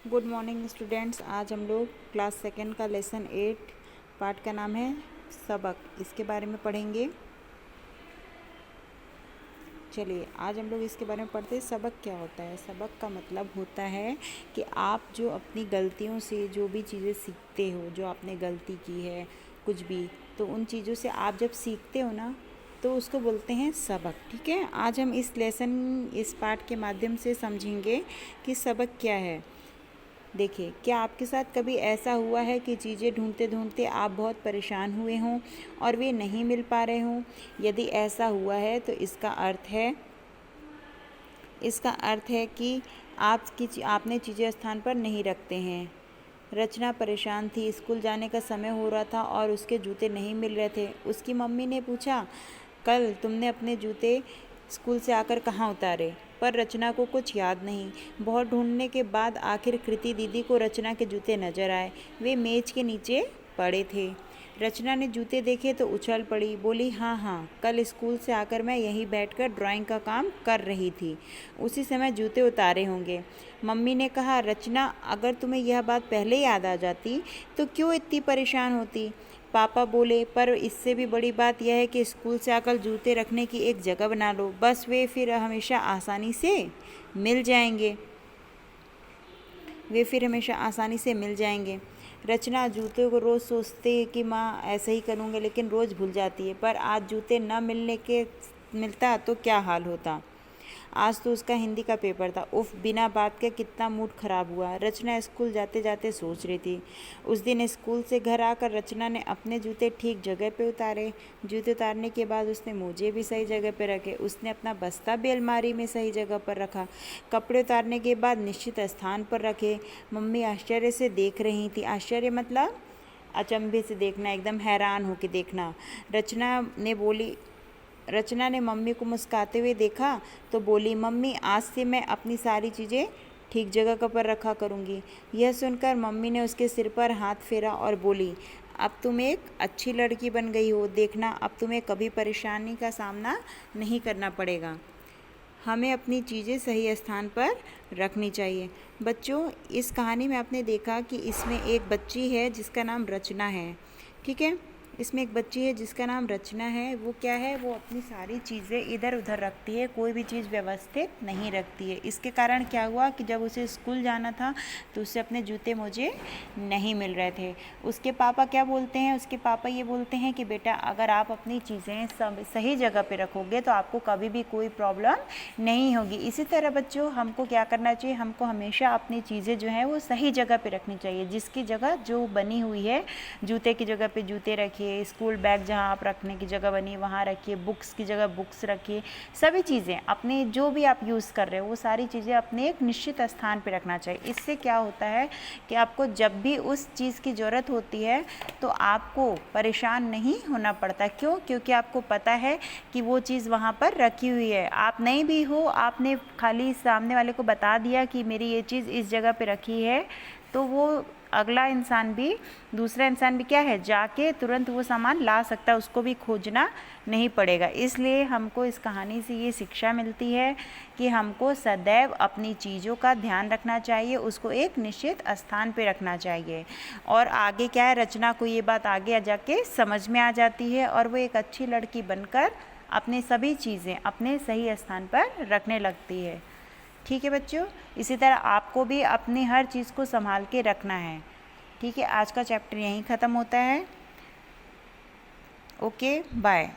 Good morning students. आज हम लोग क्लास सेकेंड का लेसन 8 पार्ट का नाम है सबक, इसके बारे में पढ़ेंगे। चलिए आज हम लोग इसके बारे में पढ़ते हैं। सबक क्या होता है? सबक का मतलब होता है कि आप जो अपनी गलतियों से जो भी चीज़ें सीखते हो, जो आपने गलती की है कुछ भी, तो उन चीज़ों से आप जब सीखते हो ना तो उसको बोलते हैं सबक। ठीक है, आज हम इस पार्ट के माध्यम से समझेंगे कि सबक क्या है। देखिए, क्या आपके साथ कभी ऐसा हुआ है कि चीज़ें ढूंढते ढूंढते आप बहुत परेशान हुए हों और वे नहीं मिल पा रहे हों? यदि ऐसा हुआ है तो इसका अर्थ है कि आपने चीज़ें स्थान पर नहीं रखते हैं। रचना परेशान थी। स्कूल जाने का समय हो रहा था और उसके जूते नहीं मिल रहे थे। उसकी मम्मी ने पूछा, कल तुमने अपने जूते स्कूल से आकर कहाँ उतारे? पर रचना को कुछ याद नहीं। बहुत ढूंढने के बाद आखिर कृति दीदी को रचना के जूते नजर आए। वे मेज के नीचे पड़े थे। रचना ने जूते देखे तो उछल पड़ी, बोली, हाँ हाँ, कल स्कूल से आकर मैं यहीं बैठकर ड्राइंग का काम कर रही थी। उसी समय जूते उतारे होंगे। मम्मी ने कहा, रचना, अगर तुम्हें यह बात पहले याद आ जाती तो क्यों इतनी परेशान होती? पापा बोले, पर इससे भी बड़ी बात यह है कि स्कूल से आकर जूते रखने की एक जगह बना लो, बस वे फिर हमेशा आसानी से मिल जाएंगे। रचना जूते को रोज़ सोचती है कि माँ ऐसे ही करूँगी, लेकिन रोज़ भूल जाती है। पर आज जूते न मिलता तो क्या हाल होता। आज तो उसका हिंदी का पेपर था। उफ, बिना बात के कितना मूड खराब हुआ। रचना स्कूल जाते जाते सोच रही थी। उस दिन स्कूल से घर आकर रचना ने अपने जूते ठीक जगह पे उतारे। जूते उतारने के बाद उसने मोजे भी सही जगह पे रखे। उसने अपना बस्ता भी अलमारी में सही जगह पर रखा। कपड़े उतारने के बाद निश्चित स्थान पर रखे। मम्मी आश्चर्य से देख रही थी। आश्चर्य मतलब अचंभे से देखना, एकदम हैरान होकर देखना। रचना ने मम्मी को मुस्कुराते हुए देखा तो बोली, मम्मी, आज से मैं अपनी सारी चीज़ें ठीक जगह पर रखा करूँगी। यह सुनकर मम्मी ने उसके सिर पर हाथ फेरा और बोली, अब तुम एक अच्छी लड़की बन गई हो। देखना, अब तुम्हें कभी परेशानी का सामना नहीं करना पड़ेगा। हमें अपनी चीज़ें सही स्थान पर रखनी चाहिए। बच्चों, इस कहानी में आपने देखा कि इसमें एक बच्ची है जिसका नाम रचना है। ठीक है, इसमें एक बच्ची है जिसका नाम रचना है। वो क्या है? वो अपनी सारी चीज़ें इधर उधर रखती है, कोई भी चीज़ व्यवस्थित नहीं रखती है। इसके कारण क्या हुआ कि जब उसे स्कूल जाना था तो उसे अपने जूते मोजे नहीं मिल रहे थे। उसके पापा क्या बोलते हैं? उसके पापा ये बोलते हैं कि बेटा, अगर आप अपनी चीज़ें सही जगह पे रखोगे तो आपको कभी भी कोई प्रॉब्लम नहीं होगी। इसी तरह बच्चों, हमको क्या करना चाहिए? हमको हमेशा अपनी चीज़ें जो हैं वो सही जगह पे रखनी चाहिए। जिसकी जगह जो बनी हुई है, जूते की जगह पे जूते रखिए, स्कूल बैग जहाँ आप रखने की जगह बनी है वहाँ रखिए, बुक्स की जगह बुक्स रखिए। सभी चीज़ें अपने जो भी आप यूज़ कर रहे हो वो सारी चीज़ें अपने एक निश्चित स्थान पे रखना चाहिए। इससे क्या होता है कि आपको जब भी उस चीज़ की ज़रूरत होती है तो आपको परेशान नहीं होना पड़ता। क्यों? क्योंकि आपको पता है कि वो चीज़ वहाँ पर रखी हुई है। आप नहीं भी हो, आपने खाली सामने वाले को बता दिया कि मेरी ये चीज़ इस जगह पे रखी है, तो वो दूसरा इंसान भी क्या है, जाके तुरंत वो सामान ला सकता है, उसको भी खोजना नहीं पड़ेगा। इसलिए हमको इस कहानी से ये शिक्षा मिलती है कि हमको सदैव अपनी चीज़ों का ध्यान रखना चाहिए, उसको एक निश्चित स्थान पे रखना चाहिए। और आगे क्या है, रचना को ये बात आगे जाके समझ में आ जाती है और वो एक अच्छी लड़की बनकर अपने सभी चीज़ें अपने सही स्थान पर रखने लगती है। ठीक है बच्चों, इसी तरह आपको भी अपनी हर चीज़ को संभाल के रखना है। ठीक है, आज का चैप्टर यहीं ख़त्म होता है। Okay, bye.